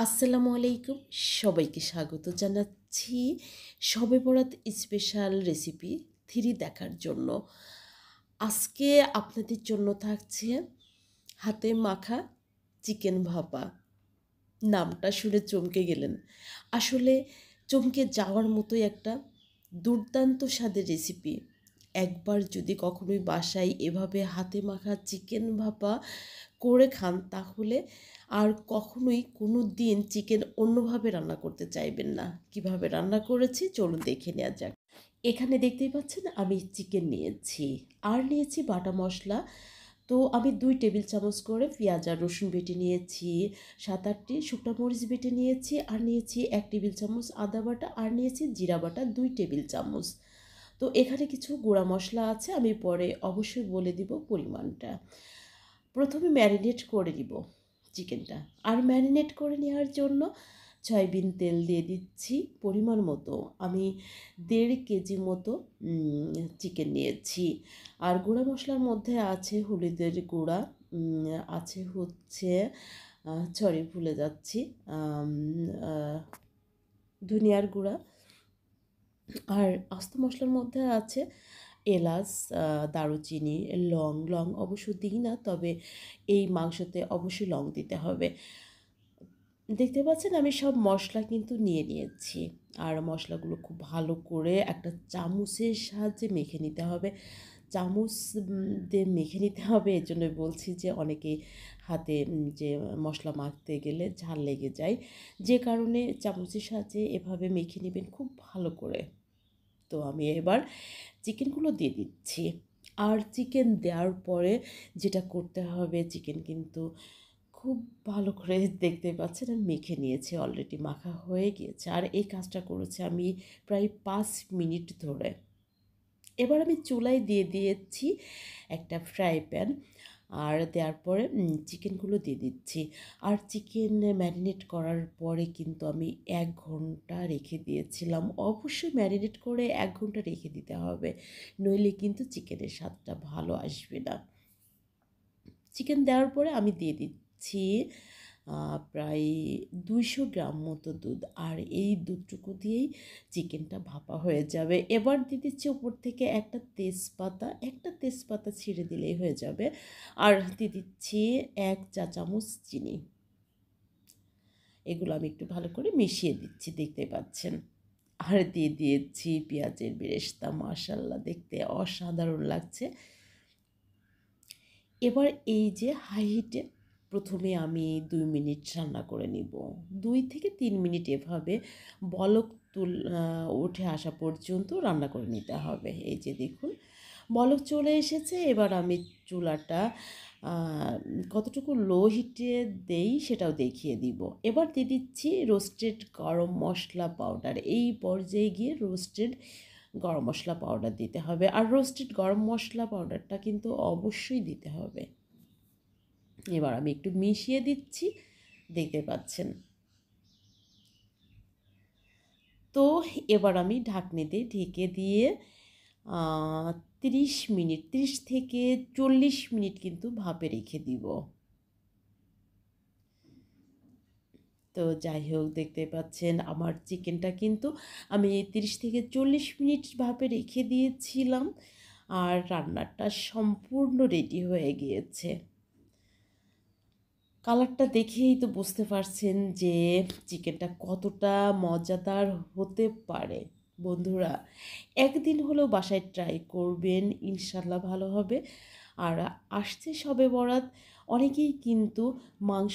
আসসালামু আলাইকুম, সবাইকে স্বাগত জানাচ্ছি শবে বরাত স্পেশাল রেসিপি 3 দেখার জন্য। আজকে আপনাদের জন্য থাকছে হাতে মাখা চিকেন ভাপা। নামটা শুনে চমকে গেলেন। আসলে চমকে যাওয়ার মতোই একটা দুর্দান্ত স্বাদের রেসিপি। একবার যদি কখনোই বাসায় এভাবে হাতে মাখা চিকেন ভাপা করে খান, তাহলে আর কখনোই কোনো দিন চিকেন অন্যভাবে রান্না করতে চাইবেন না। কিভাবে রান্না করেছি চলুন দেখে নেওয়া যাক। এখানে দেখতেই পাচ্ছেন আমি চিকেন নিয়েছি আর নিয়েছি বাটা মশলা। তো আমি 2 টেবিল চামচ করে পেঁয়াজ আর রসুন বেটে নিয়েছি, 7-8টি শুকনো মরিচ বেটে নিয়েছি, আর নিয়েছি 1 টেবিল চামচ আদা বাটা, আর নিয়েছি জিরা বাটা 2 টেবিল চামচ। তো এখানে কিছু গুঁড়া মশলা আছে, আমি পরে অবশ্যই বলে দিব পরিমাণটা। প্রথমে ম্যারিনেট করে নিব চিকেনটা, আর ম্যারিনেট করে নেওয়ার জন্য সয়াবিন তেল দিয়ে দিচ্ছি পরিমাণ মতো। আমি 1.5 কেজি মতো চিকেন নিয়েছি। আর গুঁড়া মশলার মধ্যে আছে হলুদের গুঁড়া, আছে হচ্ছে সরি ভুলে যাচ্ছি, ধনিয়ার গুঁড়া, আর আস্ত মশলার মধ্যে আছে এলাচ, দারুচিনি, লং অবশ্য দিই না, তবে এই মাংসতে অবশ্যই লং দিতে হবে। দেখতে পাচ্ছেন আমি সব মশলা কিন্তু নিয়ে নিয়েছি, আর মশলাগুলো খুব ভালো করে একটা চামচের সাহায্যে মেখে নিতে হবে। চামচ দিয়ে মেখে নিতে হবে, এই জন্য বলছি যে অনেকেই হাতে যে মশলা মাখতে গেলে ঝাল লেগে যায়, যে কারণে চামচের সাহায্যে এভাবে মেখে নেবেন খুব ভালো করে। তো আমি এবার চিকেনগুলো দিয়ে দিচ্ছি, আর চিকেন দেওয়ার পরে যেটা করতে হবে, চিকেন কিন্তু খুব ভালো করে দেখতে পাচ্ছেন আমি মেখে নিয়েছি, অলরেডি মাখা হয়ে গিয়েছে, আর এই কাজটা করেছি আমি প্রায় 5 মিনিট ধরে। এবার আমি চুলায় দিয়ে দিয়েছি একটা ফ্রাই প্যান, আর দেওয়ার পরে চিকেনগুলো দিয়ে দিচ্ছি। আর চিকেন ম্যারিনেট করার পরে কিন্তু আমি 1 ঘন্টা রেখে দিয়েছিলাম। অবশ্যই ম্যারিনেট করে 1 ঘন্টা রেখে দিতে হবে, নইলে কিন্তু চিকেনের স্বাদটা ভালো আসবে না। চিকেন দেওয়ার পরে আমি দিয়ে দিচ্ছি প্রায় 200 গ্রাম মতো দুধ, আর এই দুধটুকু দিয়েই চিকেনটা ভাপা হয়ে যাবে। এবার দিয়ে দিচ্ছি উপর থেকে একটা তেজপাতা ছিঁড়ে দিলেই হয়ে যাবে, আর দিয়ে দিচ্ছি 1 চা চামচ চিনি। এগুলো আমি একটু ভালো করে মিশিয়ে দিচ্ছি, দেখতে পাচ্ছেন। আর দিয়ে দিয়েছি পেঁয়াজের বেরেস্তা, মাশাআল্লাহ দেখতে অসাধারণ লাগছে। এবার এই যে হাই হিটে প্রথমে আমি 2 মিনিট রান্না করে নিব। 2 থেকে 3 মিনিট এভাবে বলক উঠে আসা পর্যন্ত রান্না করে নিতে হবে। এই যে দেখুন বলক চলে এসেছে। এবার আমি চুলাটা কতটুকু লো হিটে দেই সেটাও দেখিয়ে দিব। এবার দিয়ে দিচ্ছি রোস্টেড গরম মশলা পাউডার। এই পর্যায়ে গিয়ে রোস্টেড গরম মশলা পাউডার দিতে হবে, আর রোস্টেড গরম মশলা পাউডারটা কিন্তু অবশ্যই দিতে হবে। এবার আমি একটু মিশিয়ে দিচ্ছি, দেখতে পাচ্ছেন। তো এবার আমি ঢাকনি দিয়ে ঢেকে দিয়ে 30 থেকে 40 মিনিট কিন্তু ভাপে রেখে দিব। তো যাই হোক, দেখতে পাচ্ছেন আমার চিকেনটা কিন্তু আমি 30 থেকে 40 মিনিট ভাপে রেখে দিয়েছিলাম, আর রান্নাটা সম্পূর্ণ রেডি হয়ে গিয়েছে। কালারটা দেখেই তো বুঝতে পারছেন যে চিকেনটা কতটা মজাদার হতে পারে। বন্ধুরা, একদিন হলেও বাসায় ট্রাই করবেন, ইনশাল্লাহ ভালো হবে। আর আসছে শবে বরাত, অনেকেই কিন্তু মাংস